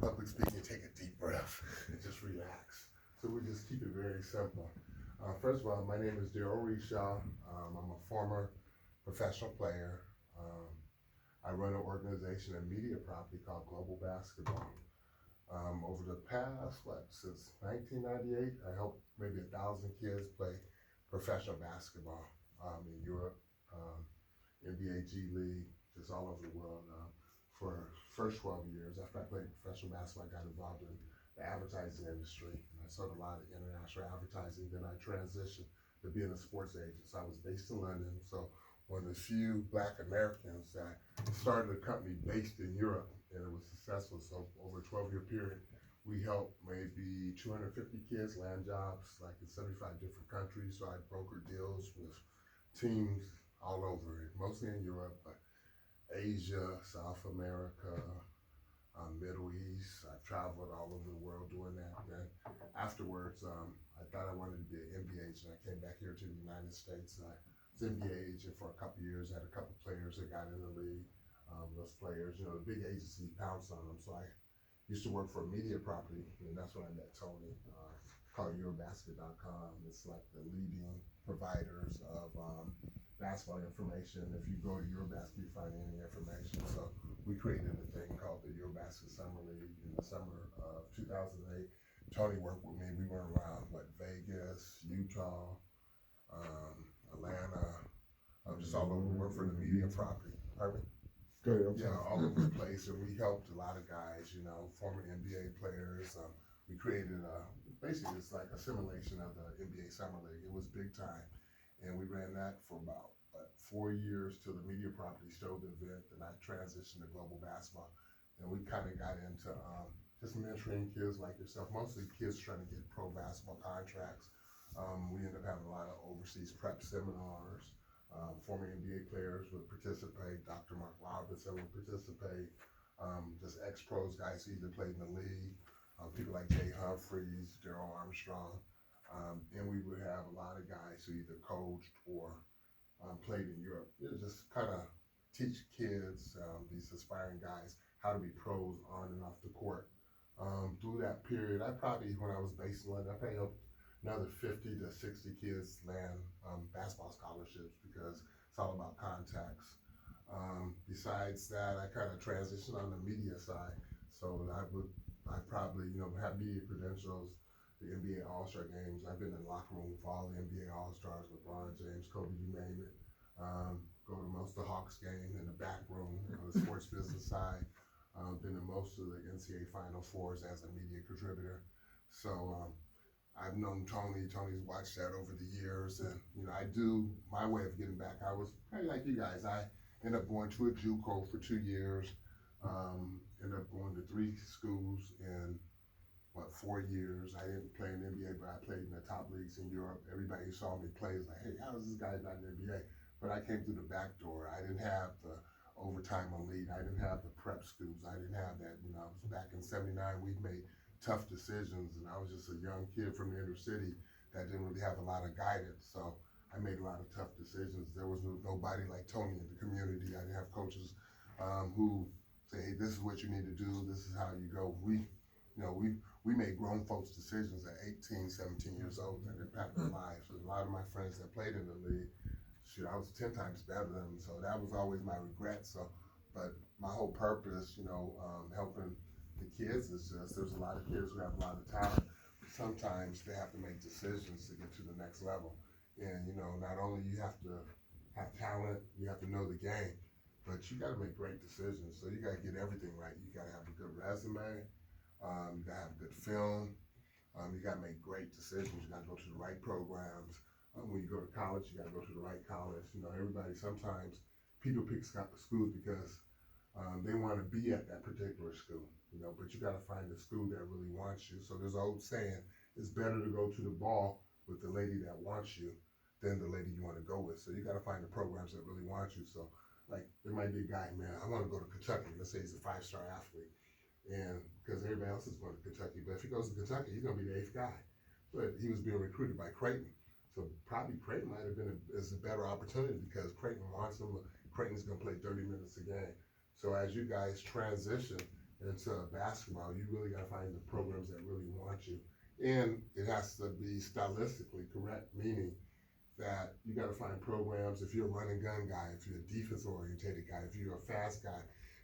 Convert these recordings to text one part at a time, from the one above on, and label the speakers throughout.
Speaker 1: public speaking, take a deep breath and just relax. So we just keep it very simple. First of all, my name is Darryl Reshaw. I'm a former professional player. I run an organization and media property called Global Basketball. Over the past, since 1998, I helped maybe 1,000 kids play professional basketball in Europe, NBA G League, just all over the world. For the first 12 years, after I played professional basketball, I got involved in the advertising industry. And I sold a lot of international advertising. Then I transitioned to being a sports agent. So I was based in London. So one of the few Black Americans that started a company based in Europe, and it was successful. So over a 12-year period, we helped maybe 250 kids land jobs like in 75 different countries. So I brokered deals with teams all over, mostly in Europe, but Asia, South America, Middle East. I've traveled all over the world doing that. Then afterwards, I thought I wanted to be an NBA agent. I came back here to the United States. I was an NBA agent for a couple of years. Had a couple of players that got in the league. Those players, the big agencies pounced on them. So I used to work for a media property, and that's when I met Tony, called Eurobasket.com. It's like the leading providers of basketball information. If you go to Eurobasket, you find any information. So we created a thing called the Eurobasket Summer League in the summer of 2008. Tony worked with me. We went around Vegas, Utah, Atlanta, just all over. Worked for the media property. Pardon me?
Speaker 2: Good.
Speaker 1: Yeah, all over the place, and we helped a lot of guys, former NBA players. We created basically it's like a simulation of the NBA Summer League. It was big time, and we ran that for about 4 years till the media property showed the event, and I transitioned to global basketball. And we kind of got into just mentoring kids like yourself, mostly kids trying to get pro basketball contracts. We ended up having a lot of overseas prep seminars. Former NBA players would participate. Dr. Mark Robinson would participate. Just ex-pros, guys who either played in the league. People like Jay Humphries, Darryl Armstrong. And we would have a lot of guys who either coached or played in Europe. It was just kind of teach kids, these aspiring guys, how to be pros on and off the court. Through that period, when I was based in London, I probably helped another 50 to 60 kids land basketball scholarships because it's all about contacts. Besides that, I kind of transitioned on the media side. So I probably, have media credentials, the NBA All-Star games. I've been in the locker room with all the NBA All-Stars, LeBron James, Kobe, you name it. Go to most of the Hawks game in the back room on the sports business side. Been in most of the NCAA Final Fours as a media contributor. So I've known Tony. Tony's watched that over the years, and I do my way of getting back. I was kind of like you guys. I ended up going to a JUCO for 2 years. Ended up going to 3 schools in 4 years. I didn't play in the NBA, but I played in the top leagues in Europe. Everybody who saw me play was like, "Hey, how is this guy not in the NBA?" But I came through the back door. I didn't have the overtime elite. I didn't have the prep schools. I didn't have that. I was back in '79. We made tough decisions, and I was just a young kid from the inner city that didn't really have a lot of guidance. So I made a lot of tough decisions. There was nobody like Tony in the community. I didn't have coaches who say, "Hey, this is what you need to do. This is how you go." We made grown folks decisions at 18, 17 years old that impacted their lives. So a lot of my friends that played in the league, I was 10 times better than them. So that was always my regret. But my whole purpose, helping the kids is just, there's a lot of kids who have a lot of talent. Sometimes they have to make decisions to get to the next level. And, not only you have to have talent, you have to know the game, but you got to make great decisions. So you got to get everything right. You got to have a good resume. You got to have good film. You got to make great decisions. You got to go to the right programs. When you go to college, you got to go to the right college. Sometimes people pick schools because they want to be at that particular school, but you got to find a school that really wants you. So there's an old saying, it's better to go to the ball with the lady that wants you than the lady you want to go with. So you got to find the programs that really want you. So like there might be a guy, man, I want to go to Kentucky. Let's say he's a 5-star athlete. And because everybody else is going to Kentucky, but if he goes to Kentucky, he's going to be the 8th guy. But he was being recruited by Creighton. So probably Creighton might have been a better opportunity because Creighton wants him. Creighton's going to play 30 minutes a game. So as you guys transition, into basketball, you really got to find the programs that really want you. And it has to be stylistically correct, meaning that you got to find programs. If you're a run and gun guy, if you're a defense oriented guy, if you're a fast guy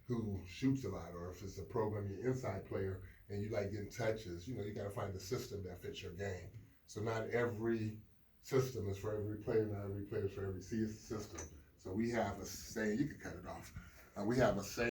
Speaker 1: who shoots a lot, or if it's a program you're inside player and you like getting touches, you got to find the system that fits your game. So not every system is for every player, not every player is for every system. So we have a saying, you can cut it off. We have a saying